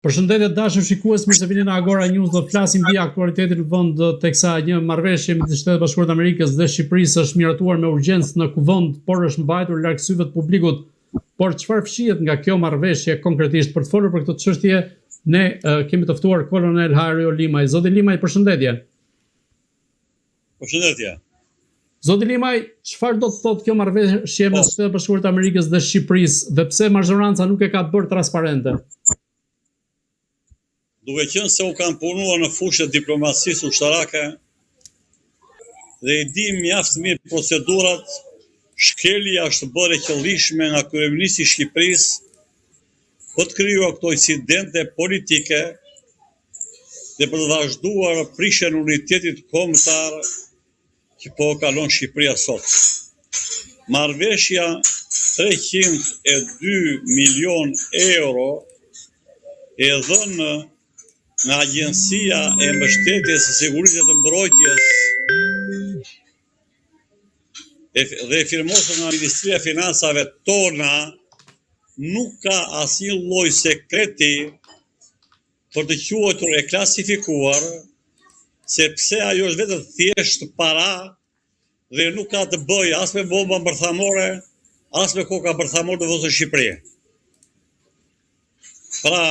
Përshëndetje dashur shikues, mirë se vini në Agora News. Do të flasim mbi aktualitetin në vend, teksa një marrëveshje midis Shtetit Bashkuar të Amerikës dhe Shqipërisë është miratuar me urgjencë në kuvend, por është mbajtur larg syve të publikut. Por çfarë fshihet nga kjo marrëveshje konkretisht? Për të folur për këtë çështje, ne kemi të ftuar kolonel Hario Limaj. Zoti Limaj, përshëndetje. Përshëndetje. Zoti Limaj, çfarë do të thotë kjo marrëveshje mes Shtetit Bashkuar të Amerikës dhe Shqipërisë dhe pse mazhoranca nuk e ka bërë transparente? Duke qenë se u kam punuar në fushën e diplomacisë ushtarake dhe i di mjaft mirë procedurat, shkelja është bërë e qëllishme nga kryeministri i Shqipërisë për të krijuar këto incidente politike dhe për të vazhduar prishjen e unitetit kombëtar që po kalon Shqipëria sot. Marrëveshja 302 milion euro e dhënë nga Agjencia e Mbështetjes së Sigurisë të Mbrojtjes dhe firmosur nga Ministria e Financave tona nuk ka asnjë lloj sekreti për të quajtur e klasifikuar, sepse ajo është vetëm thjesht para dhe nuk ka të bëjë as me bomba bërthamore, as me koka bërthamore të vëzë Shqipëri. Pra,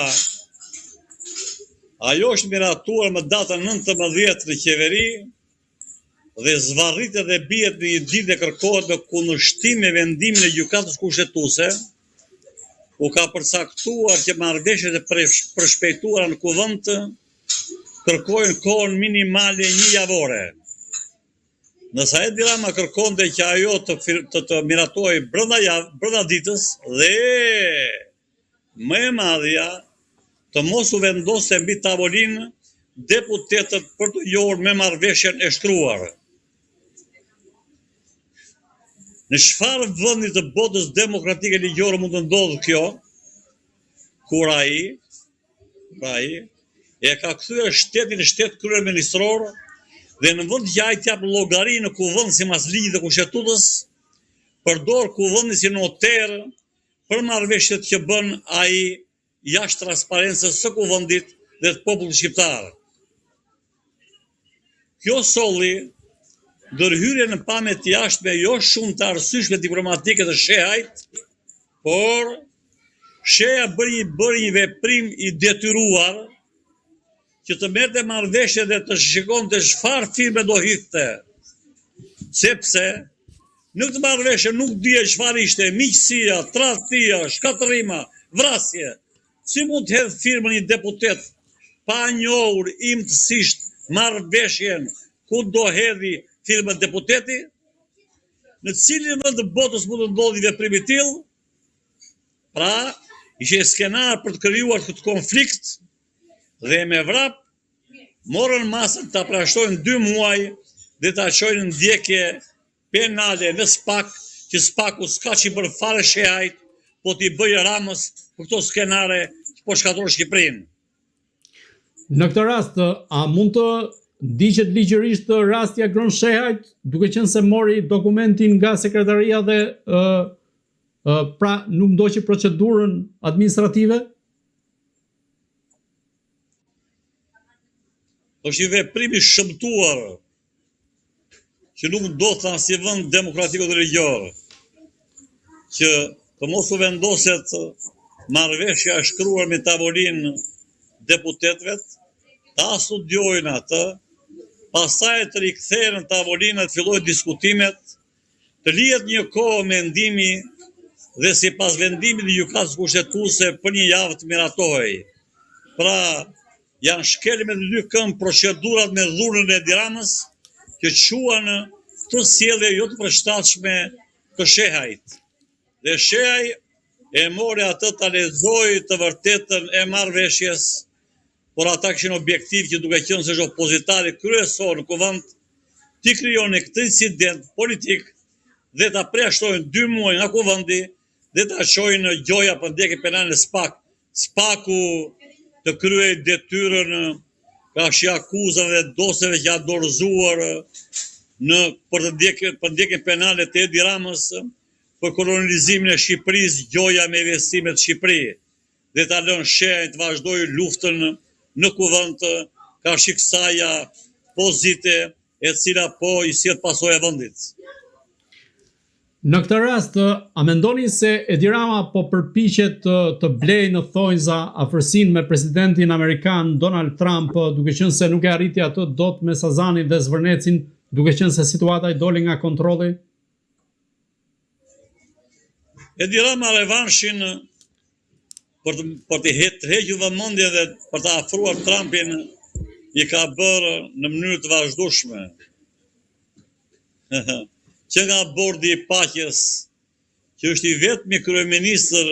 ajo është miratuar më datën 19 në qeveri dhe zvarritet dhe bijet në një ditë dhe kërkohet në kundërshtim me vendimin e gjykatës kushtetuese, u ka përcaktuar që marrëveshjet e përshpejtuara në kuvend kërkojnë kohën minimale 1 javore. Nëse Edi Rama kërkonte që ajo të miratohej brenda ditës dhe më e madhja të mos u vendose mbi tavolinë deputetët për të njohur me marrëveshjen e shtruar. Në çfarë vendi të botës demokratike ligjore mund të ndodhë kjo, kur ai e ka kthyer shtetin në shtet kryeministror dhe në vend që ai të jap llogari në kuvend sipas ligjit të kushtetutës, përdor kuvendin si noter për marrëveshjet që bën ai jashtë transparencës së kuvendit dhe të popullit shqiptar. Kjo solli ndërhyrje në pamje të jashtme jo shumë të arsyeshme diplomatike të shehajt, por sheha bëri një veprim i detyruar që të merrte marrëveshje dhe të shikonte çfarë firme do hidhte. Sepse në këtë marrëveshje nuk dije çfarë ishte, miqësia, tradhtia, shkatërrima, vrasje. Si mund të hedhë firmën një deputet pa njohur imtësisht marrëveshjen ku do hedhi firmën deputeti? Në cilin vend të botës mund të ndodhi veprim i tillë? Pra, ishte skenar për të krijuar këtë konflikt dhe me vrap morën masën të aprashtojnë 2 muaj dhe ta çojnë në ndjekje penale në SPAK, që SPAK-u s'ka që i bërë fare shehajt, po t'i bëjë Ramës për këto skenare që po shkatërron Shqipërinë. Në këtë rast, a mund të digjet ligjërisht rasti Agron Shehajt, duke qenë se mori dokumentin nga sekretaria dhe pra nuk ndoqi procedurën administrative? Është një veprim i shëmtuar që nuk ndodh në asnjë vend demokratik ose ligjor, që të mos u vendoset marrëveshja e shkruar me tavolinë deputetëve, ta studiojnë atë, pastaj të rikthehen në tavolinë të fillojnë diskutimet, të lihet një kohë mendimi dhe sipas vendimit të gjykatës kushtetuese për 1 javë të miratohej. Pra, janë shkelë me 2 këmbë procedurat me dhunën e Edi Ramës, që quan të sjellje jo të përshtatshme të shehajt. Dhe shehaj e mori atë ta lexoi të vërtetën e marrëveshjes, por ata kishin objektiv që duke qenë se është opozitari kryesor në kuvend, t'i krijoni këtë incident politik dhe ta përjashtojnë 2 muaj nga kuvendi dhe ta çojnë gjoja për ndjekje penale në SPAK. SPAK-u të kryej detyrën ka shi akuzave dhe dosjeve që janë dorëzuar për ndjekjen penale të Edi Ramës për kolonizimin e Shqipërisë, gjoja me investime të Shqipëri. dhe ta lënë shenjë të vazhdojë luftën në kuvend ka shiksaja pozite e cila po i sjell pasojë e vendit. Në këtë rast, a mendoni se Edi Rama po përpiqet të blejë në thonjza afërsinë me presidentin amerikan Donald Trump, duke qenë se nuk e arriti atë dot me Sazanin dhe Zvërnecin, duke qenë se situata i doli nga kontrolli? Edi Rama revanshin për të hequr vëmendjen dhe për të afruar Trumpin i ka bërë në mënyrë të vazhdueshme. Që nga bordi i paqes, që është i vetmi kryeministër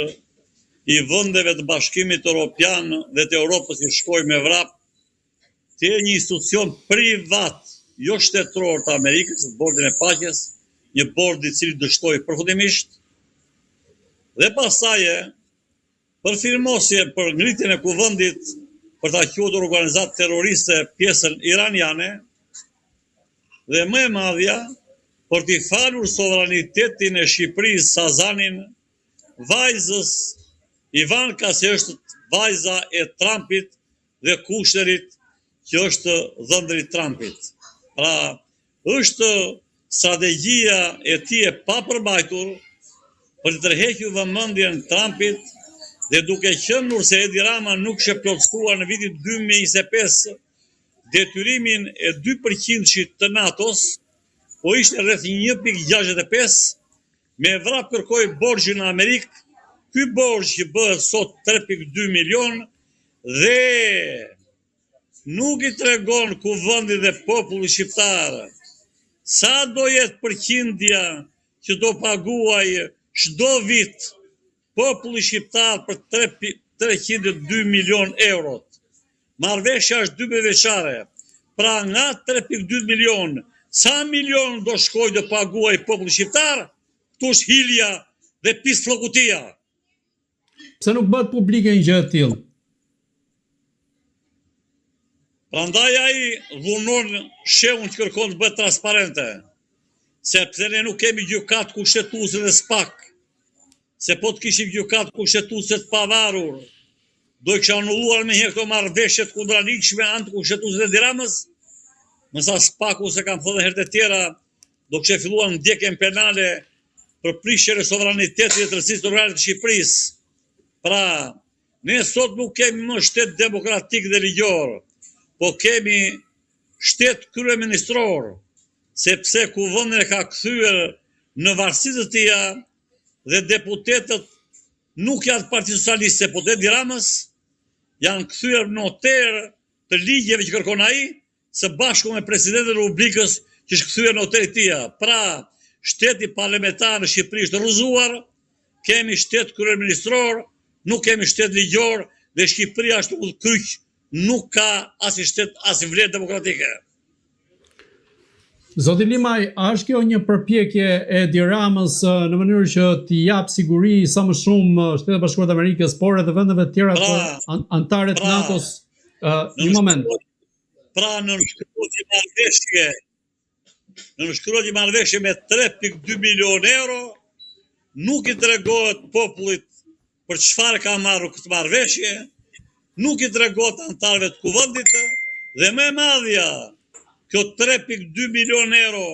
i vendeve të Bashkimit Evropian dhe të Europës i shkoi me vrap, të një institucion privat, jo shtetëror të Amerikës, bordin e paqes, një bord i cili dështoi përfundimisht, dhe pastaj përfirmosje për ngritjen e kuvendit për ta quajtur organizatë terroriste pjesën iraniane, dhe më e madhja, për t'i falur sovranitetin e Shqipërisë Sazanin, vajzës Ivanka, që është vajza e Trumpit dhe Kushnerit, që është dhëndri Trumpit. Pra, është strategjia e tij e papërmbajtur për të tërhequr vëmendjen Trumpit dhe duke qenë se Edi Rama nuk shë plotësuar në vitin 2025 detyrimin e 2% të NATO-s, po ishte rreth 1.65, me vrap kërkoi borxhin në Amerikë, ky borxh që bëhet sot 3.2 milion dhe nuk i tregon kuvendit dhe popullit shqiptar sa do jetë përqindja që do paguaj çdo vit populli shqiptar për 302 milion eurot. Marrëveshja është 2 veçare. Pra nga 3.2 milion, sa milion do shkoj të paguaj populli shqiptar? Këtu është hilja dhe pisfllokutia. Pse nuk bëhet publike një gjë e tillë? Prandaj ai dhunon shehun që kërkon të bëhet transparente. Sepse ne nuk kemi gjykat kushtetuese dhe SPAK. Se po të kishim gjykat kushtetuese të pavarur, do i kisha anulluar me herë këto marrëveshje të kundranishme antikushtetuese të Edi Ramës, mësa SPAK-u, se kam thënë herë të tjera, do kishte filluar ndjekjen penale për prishjen e sovranitetit dhe të rëndësisë territoriale të Shqipërisë. Pra, ne sot nuk kemi më shtet demokratik dhe ligjor, po kemi shtet kryeministror, sepse kuvendin e ka kthyer në varësi të tija dhe deputetët nuk janë Partisë Socialiste, po të Edi Ramës, janë kthyer noter të ligjeve që kërkon ai, së bashku me presidentin e Republikës që është kthyer noter i tija. Pra, shteti parlamentar në Shqipëri është rrëzuar, kemi shtet kryeministror, nuk kemi shtet ligjor dhe Shqipëria është udhkyq, nuk ka as shtet as vlerë demokratike. Zoti Limaj, a është kjo një përpjekje e Edi Ramës në mënyrë që t'i jap siguri sa më shumë Shtetet Bashkuara të Amerikës, por edhe vendeve të tjera anëtare të NATO-s? Një moment. Pra në nënshkruajtje marrëveshje me 3.2 milion euro, nuk i tregohet popullit për çfarë ka marrë këtë marrëveshje, nuk i tregohet anëtarëve të kuvendit dhe më e madhja, kjo 3.2 milion euro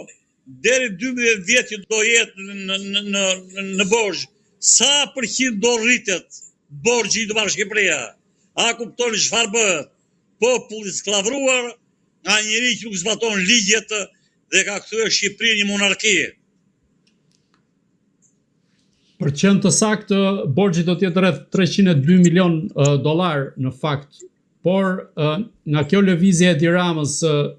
deri 12 vjet që do jetë në borxh, sa përqind do rritet borxhi i do marrë Shqipëria? A kuptoni çfarë bëhet? Populli sklavruar nga njëri që nuk zbaton ligjet dhe ka kthyer Shqipërinë një monarki. Për qenë të saktë, borxhi do të jetë rreth 302 milion dollar në fakt. Por nga kjo lëvizje e Edi Ramës,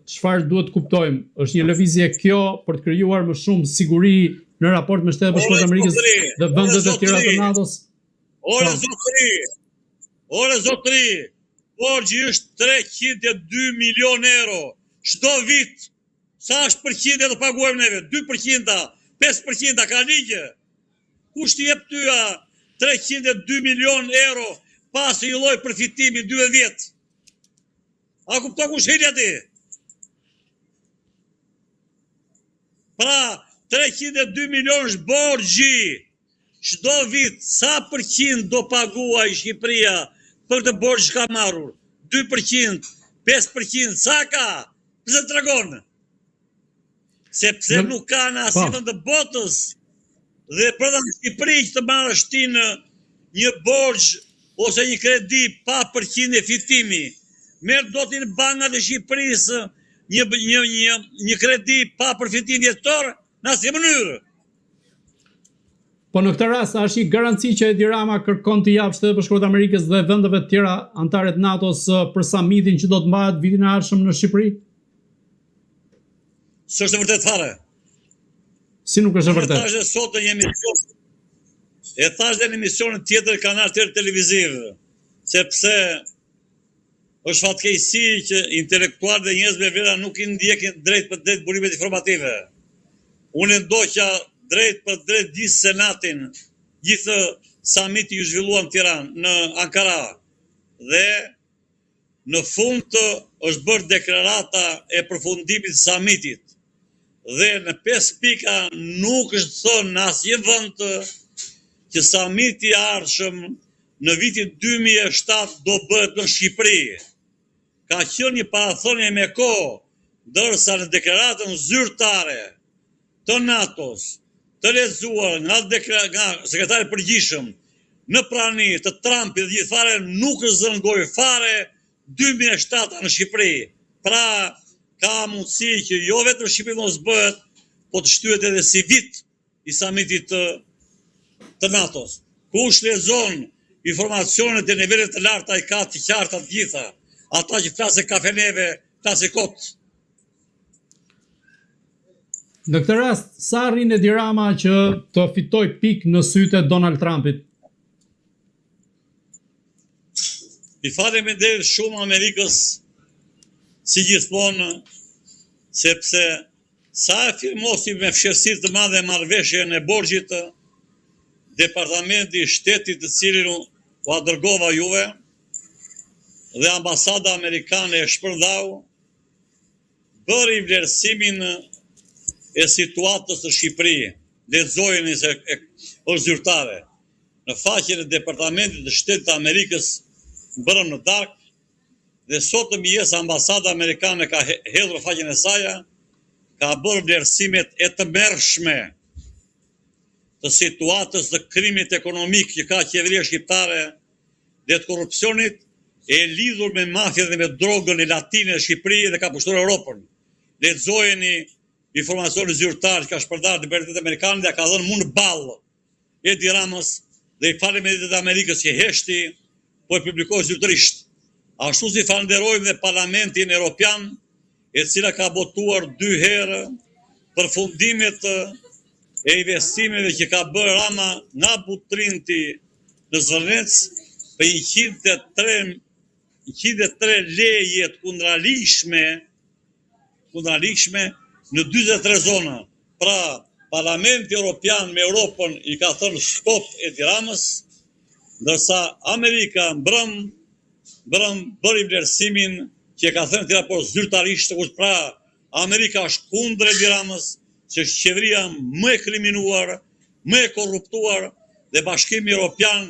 çfarë duhet kuptojmë? Është një lëvizje kjo për të krijuar më shumë siguri në raport me Shtetet Bashkuara të Amerikës dhe vendet e tjera të NATO-s? Ore zotëri, borxhi është 302 milion euro çdo vit. Sa është përqindja të paguajmë neve? 2%, 5% ka ligje. Kush t'i jep tyja 302 milion euro pasi i lloj përfitimi 2 vjet? A kupton kush hilja ti? Pra, 302 milion është borxhi çdo vit sa përqind do paguaj Shqipëria për këtë borxh që ka marrur? 2%, 5%, sa ka? Pse tregon? Sepse nuk ka në asnjë vend të botës dhe për në Shqipëri që të marrësh ti në një borxh ose një kredi pa përqind e fitimi. Merë do t'i në bankat e Shqipërisë një kredi pa përfitim vjetor në asnjë mënyrë. Po në këtë rast, është një garanci që Edi Rama kërkon të japë Shtetet Bashkuara të Amerikës dhe vendeve të tjera anëtare të NATO-s për samitin që do të mbahet vitin e ardhshëm në Shqipëri? S'është vërtet fare. Si nuk është vërtet? E thash sot në një emision. E thash në emisionin tjetër kanal tjetër televiziv, sepse është fatkeqësi që intelektualët dhe njerëz me vera nuk i ndjekin drejt për drejt burimet informative. Unë ndoqa drejt për drejt gjithë senatin, gjithë samiti ju zhvilluan në Tiranë, në Ankara. Dhe në fund është bërë deklarata e përfundimit të samitit. Dhe në 5 pika nuk është thënë në asnjë vend që samiti i ardhshëm në vitin 2007 do bëhet në Shqipëri. Ka qenë një parathënie me kohë, ndërsa në deklaratën zyrtare të NATO-s, të lexuar nga sekretari i përgjithshëm në prani të Trumpit dhe gjithë fare nuk është zëngoj fare 2007 në Shqipëri. Pra ka mundësi që jo vetëm Shqipëri mos bëhet, po të shtyhet edhe si vit i samitit të NATO-s. Kush lexon informacionet e nivelit të larta i ka të qarta të gjitha. Ata që flasë kafeneve, flasë kot. Në këtë rast, sa arrin Edi Rama që të fitoj pikë në sytë e Donald Trumpit? I faleminderit shumë Amerikës, si gjithmonë, sepse sa e firmosi me fshirësi të madhe marrëveshjen e borxhit, Departamenti i Shtetit të cilin u dërgova juve dhe ambasada amerikane e shpërndau, bëri vlerësimin e situatës të Shqipëri. Lexojeni se është zyrtare. Në faqen e Departamentit të Shtetit të Amerikës bërëm në darkë, dhe sot të mëngjes ambasada amerikane ka hedhur faqen e saj, ka bërë vlerësimet e të mërshme të situatës të krimit ekonomik që ka qeveria shqiptare dhe të korrupsionit e lidhur me mafia dhe me drogën e latine në Shqipëri dhe ka pushtuar Europën. Lexojeni informacione zyrtar që ka shpërndarë Departamenti Amerikan dhe ka dhënë mund ballë Edi Ramës dhe i faleminderit të Amerikës që heshti po e publikoi zyrtarisht. Ashtu si falenderojmë dhe Parlamentin Evropian, e cila ka botuar 2 herë përfundimet e investimeve që ka bërë Rama nga Butrinti në Zvërnec për 103 leje të kundralishme në 43 zona. Pra, Parlamenti Evropian me Europën i ka thënë stop Edi Ramës, ndërsa Amerika mbrëm bëri vlerësimin që ka thënë të raport zyrtarisht, pra Amerika është kundër Edi Ramës, që është qeveria më e kriminuar, më e korruptuar, dhe Bashkimi Evropian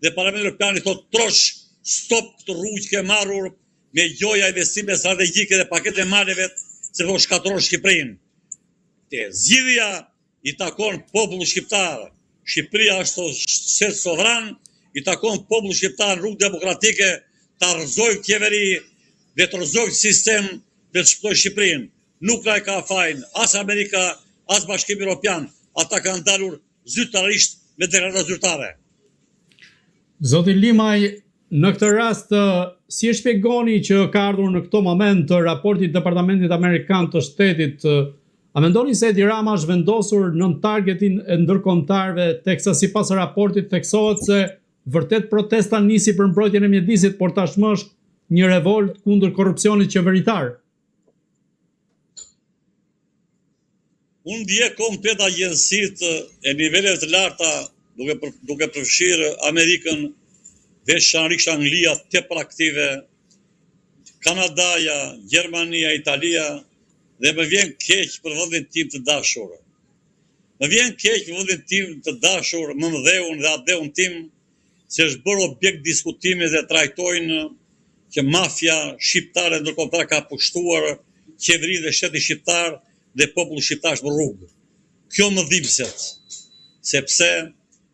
dhe Parlamenti Evropian i thotë trosh, stop këtë rrugë që ke marrur me gjoja investime strategjike dhe paketet e maleve, se do shkatërron Shqipërinë. Zgjidhja i takon popullit shqiptar. Shqipëria është shtet sovran, i takon popullit shqiptar rrugë demokratike ta rrëzojë qeveri dhe të rrëzojë sistem dhe të shpëtojë Shqipërinë. Nuk na e ka fajin as Amerika, as Bashkimi Evropian. Ata kanë dalur zyrtarisht me deklarata zyrtare. Zoti Limaj, në këtë rast, si e shpjegoni që ka ardhur në këto moment raporti Departamentit Amerikan të Shtetit? A mendoni se Edi Rama është vendosur në targetin e ndërkombëtarëve, teksa sipas raportit theksohet se vërtet protesta nisi për mbrojtjen e mjedisit, por tashmë është një revolt kundër korrupsionit qeveritar? Unë ndjek komplet agjensitë e niveleve të larta, duke përfshirë Amerikën, veçanërisht Anglia, tepër aktive, Kanadaja, Gjermania, Italia, dhe më vjen keq për vendin tim të dashur. Më vjen keq vendin tim të dashur, mëmdheun dhe adeun tim, se është bërë objekt diskutimit dhe trajtojnë që mafia shqiptare ndërkombëtare ka pushtuar qeverinë dhe shtetin shqiptar dhe populli shqiptar në rrugë. Kjo më dhimbset, sepse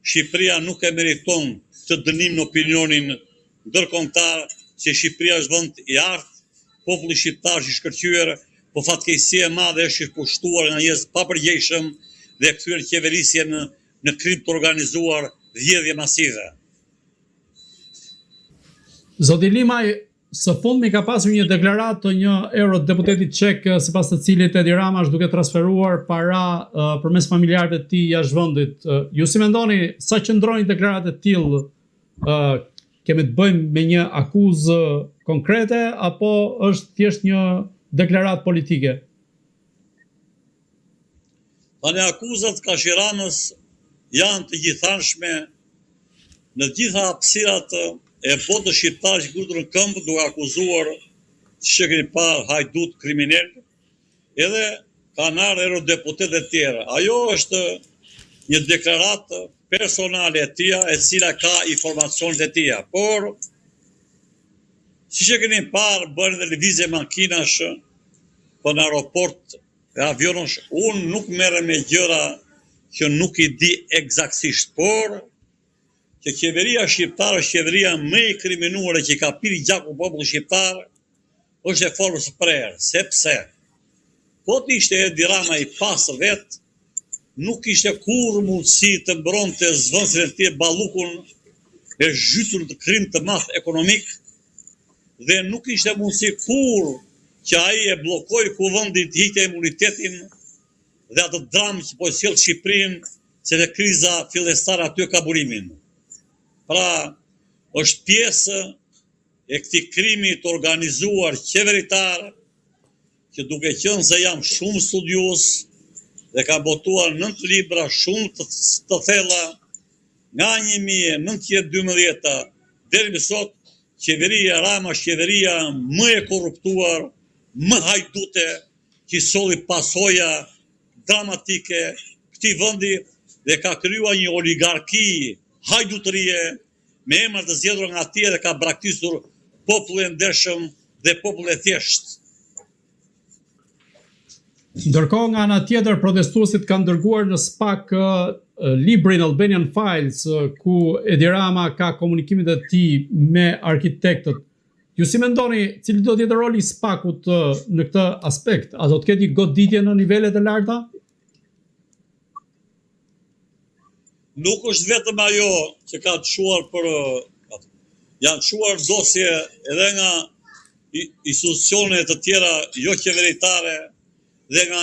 Shqipëria nuk e meriton të dënim në opinionin ndërkombëtar që Shqipëria është vend i artë, populli shqiptar është i shkëlqyer, po fatkeqësia e madhe është i pushtuar nga njerëz papërgjegjshëm dhe kthyer qeverisjen në krim të organizuar vjedhje masive. Zoti Limaj, së fundmi ka pasur një deklaratë të një eurodeputetit çek, sipas të cilit Edi Rama është duke transferuar para përmes familjarëve të tij jashtë vendit. Ju si mendoni, sa qëndrojnë deklaratë të tillë? Kemi të bëjmë me një akuzë konkrete apo është thjesht një deklaratë politike? Tani akuzat Kashiramës janë të gjithanshme në gjitha hapësirat e botës shqiptare që ngurtën në këmbë duke akuzuar që keni parë hajdut kriminal, edhe kanë ardhur eurodeputetë të tjerë. Ajo është një deklaratë personale e tija, e cila ka informacionet e tija, por siç e keni parë bën dhe lëvizje makinash po në aeroport e avionësh, unë nuk merrem me gjëra që nuk i di eksaktësisht, por që qeveria shqiptare është qeveria më e kriminuar që ka pirë gjakun popullit shqiptar, është e formës së prerë, sepse po të ishte Edi Rama i pasër vetë, nuk ishte kur mundësi të mbronte zvendësin e tij ballukun e zhytur të krim të madh ekonomik, dhe nuk ishte mundësi kur që ai e bllokoi kuvendin të hiqte imunitetin dhe atë dramë që po sjell Shqipërinë, se dhe kriza fillestare aty ka burimin. Pra, është pjesë e këtij krimi të organizuar qeveritar, që duke qenë se jam shumë studios dhe ka botuar 9 libra shumë të thella nga 1912 deri më sot, qeveria Rama është qeveria më e korruptuar, më hajdute, që solli pasoja dramatike këtij vendi dhe ka krijuar një oligarki hajdutërie me emra të zgjedhur nga atje dhe ka braktisur popullin e ndershëm dhe popullin e thjeshtë. Ndërkohë nga ana tjetër, protestuesit kanë dërguar në SPAK librin Albanian Files, ku Edi Rama ka komunikimet e tij me arkitektët. Ju si mendoni, cili do të jetë roli i SPAK-ut në këtë aspekt? A do të ketë një goditje në nivelet e larta? Nuk është vetëm ajo që ka të shuar për... Janë shuar dosje edhe nga institucione të tjera jo qeveritare dhe nga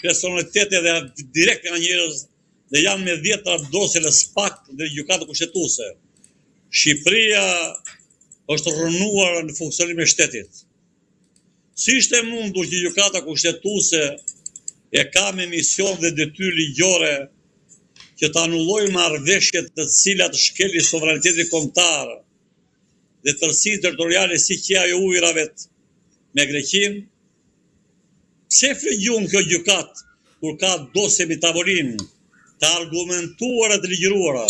personalitete dhe direkt nga njerëz, dhe janë me 10 dosje në SPAK dhe gjykata kushtetuese. Shqipëria është rënuar në funksionimin e shtetit. Si ishte mundur që gjykata kushtetuese e ka me mision dhe detyrë ligjore që të anullojë marrëveshjet të cilat shkelin sovranitetin kombëtar dhe tërësinë territoriale si qeja e ujrave me Greqinë? Pse frikjon kjo gjykat kur ka dosje mbi tavolinë të argumentuara të ligjëruara?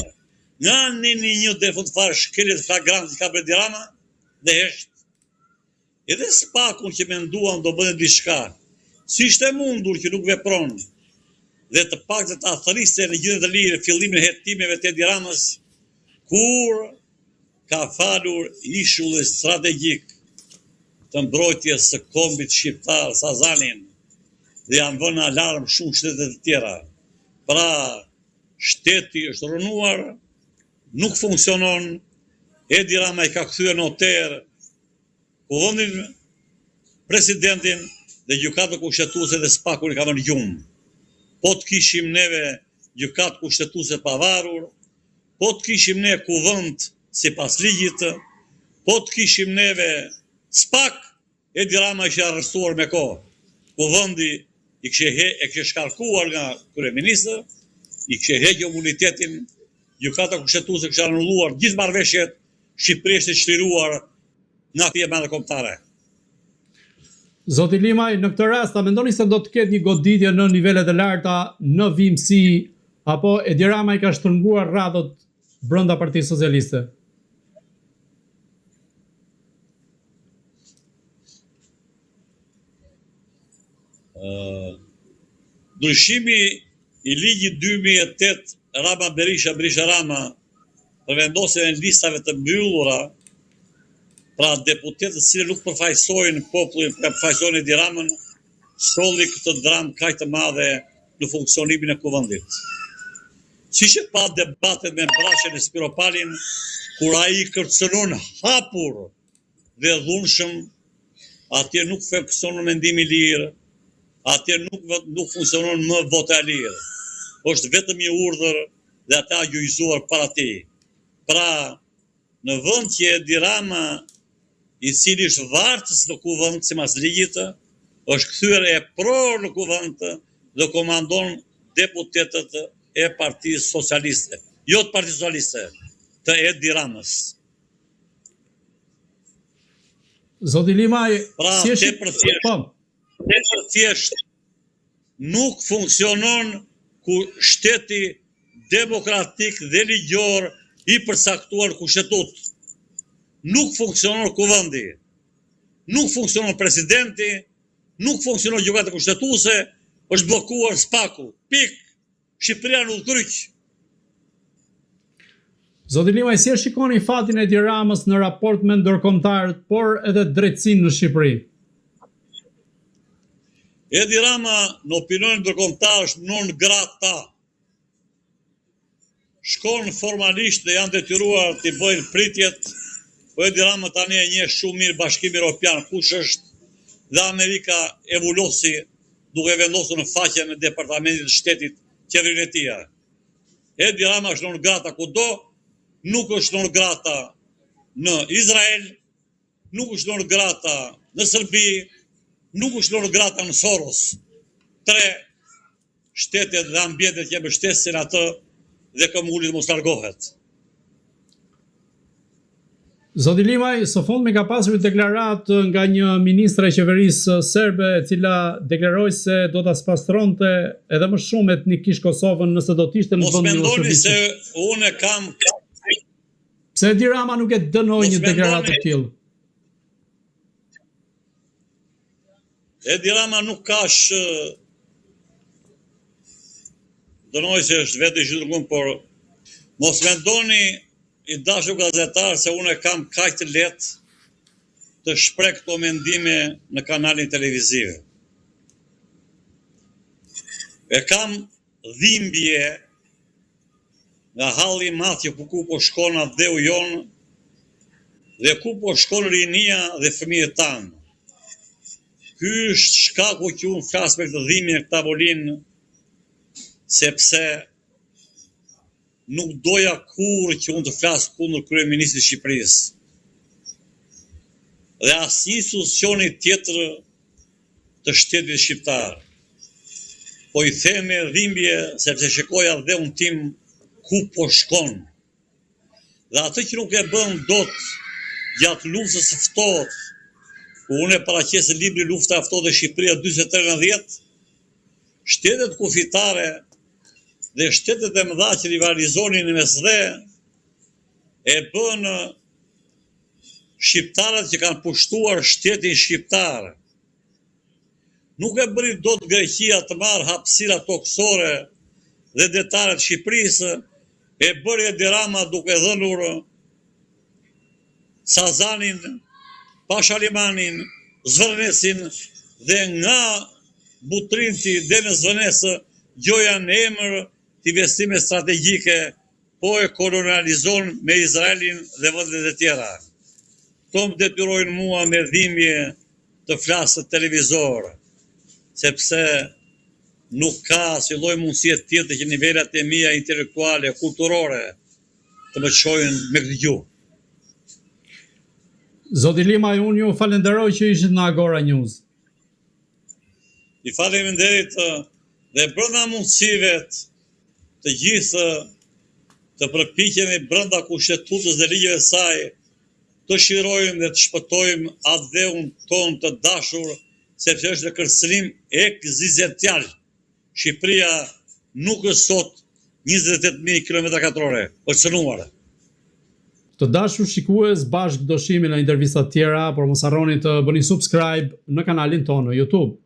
Nga një dhe fund fare shkeljet flagrante që ka bërë Edi Rama dhe hesht. Edhe SPAK-un që menduan do bënë diçka, si ishte mundur që nuk vepron dhe të paktën ta thëriste në gjendje të lirë fillimin e hetimeve të Edi Ramës, kur ka falur ishullin strategjik të mbrojtjes së kombit shqiptar Sazanin dhe janë vënë alarm shumë shtete të tjera. Pra, shteti është rënuar, nuk funksionon, Edi Rama i ka kthyer në oter kuvendin, presidentin dhe gjykatën kushtetuese dhe SPAK-un i ka vënë gjumë. Po të kishim neve gjykatë kushtetuese të pavarur, po të kishim ne kuvend sipas ligjit, po të kishim neve SPAK, Edi Rama ishte arrestuar me kohë. Kuvendi e kishte shkarkuar nga kryeministri, i kishte hequr imunitetin, gjykata kushtetuese kishte anulluar gjithë marrëveshjet, Shqipëria ishte çliruar nga pjesë madhe kombëtare. Zoti Limaj, në këtë rast, a mendoni se do të ketë një goditje në nivelet e larta në vimësi, apo Edi Rama i ka shtrënguar radhët brenda Partisë Socialiste? Ndryshimi i ligjit 2008 Rama Berisha Berisha Rama për vendosjen e listave të mbyllura, pra deputetët që nuk përfaqësojnë popullin, përfaqësojnë Edi Ramën, solli këtë dramë kaq të madhe në funksionimin e kuvendit. Siç e pa debatet me Brashën e Spiropalin, kur ai kërcënon hapur dhe dhunshëm, atje nuk funksionon mendimi i lirë, atje nuk funksionon më vota e lirë. Është vetëm një urdhër dhe ata gjujzuar para tij. Pra, në vend që Edi Rama, i cili është vartës në kuvend sipas ligjit, është kthyer e pror në kuvend dhe komandon deputetët e Partisë Socialiste, jo të Partisë Socialiste, të Edi Ramës. Zoti Limaj, pra, si është tepër thjesht nuk funksionon ku shteti demokratik dhe ligjor i përcaktuar kushtetut. Nuk funksionon kuvendi, nuk funksionon presidenti, nuk funksionon gjykata kushtetuese, është bllokuar SPAK-u. Pik. Shqipëria në udhkryq. Zoti Limaj, si e shikoni fatin e Edi Ramës në raport me ndërkombëtarët, por edhe drejtësinë në Shqipëri? Edi Rama në opinionin ndërkombëtar është non grata. Shkon formalisht dhe janë detyruar të bëjnë pritjet, po Edi Rama tani e njeh shumë mirë Bashkimi Evropian kush është dhe Amerika e vullosi duke vendosur në faqen e Departamentit të Shtetit qeverinë e tij. Edi Rama është non grata kudo, nuk është non grata në Izrael, nuk është non grata në Serbi, nuk është non grata në Soros. 3 shtetet dhe ambientet që mbështesin atë dhe këmullit mos largohet. Zoti Limaj, së fundmi ka pasur deklaratë nga një ministre e qeverisë serbe, e cila deklaroi se do ta spastronte edhe më shumë etnikisht Kosovën nëse do të ishte në vend Mendoni se unë kam. Pse Edi Rama nuk e dënoi një deklaratë të tillë? Edi Rama nuk ka dënoi se është vetë i zhurmën, por mos mendoni i dashur gazetar se unë kam kaq të lehtë të shpreh këto mendime në kanalin televiziv. E kam dhimbje nga halli i madh që ku po shkon dheu jon dhe ku po shkon rinia dhe fëmijët tanë. Ky është shkaku që unë flas me këtë dhimbje në tavolinë, sepse nuk doja kur që unë të flas kundër kryeministit të Shqipërisë. Dhe asnjë institucioni tjetër të shtetit shqiptar. Po i them me dhimbje sepse shikoja dhe unë tim ku po shkon. Dhe atë që nuk e bën dot gjatë luftës së ftohtë, ku unë e paraqes libri Lufta e ftohtë e Shqipëria 40-90, shtetet kufitare dhe shtetet e mëdha që rivalizonin në mesdhe e bën shqiptarët që kanë pushtuar shtetin shqiptar. Nuk e bëri dot Greqia të marrë hapësira toksore dhe detare të Shqipërisë, e bëri Edi Rama duke dhënur Sazanin, Pashalimanin, Zvërnesin dhe nga Butrinti dhe në Zvërnesë gjoja në emër të investime strategjike, po e kolonializon me Izraelin dhe vendet e tjera. Këto më detyrojnë mua me dhimbje të flasë televizor, sepse nuk ka si lloj mundësie tjetër që nivelat e mia intelektuale, kulturore të më çojnë me këtë gjuhë. Zoti Limaj, unë ju falenderoj që ishit në Agora News. I faleminderit dhe brenda mundësive të gjithë të përpiqemi brenda kushtetutës dhe ligjeve të saj të shirojmë dhe të shpëtojmë atë dheun ton të dashur sepse është në kërcënim ekzistencial. Shqipëria nuk është sot 28.000 km2, është cënuar. Të dashur shikues, bashkë do shihemi në intervista tjera, por mos harroni të bëni subscribe në kanalin tonë në YouTube.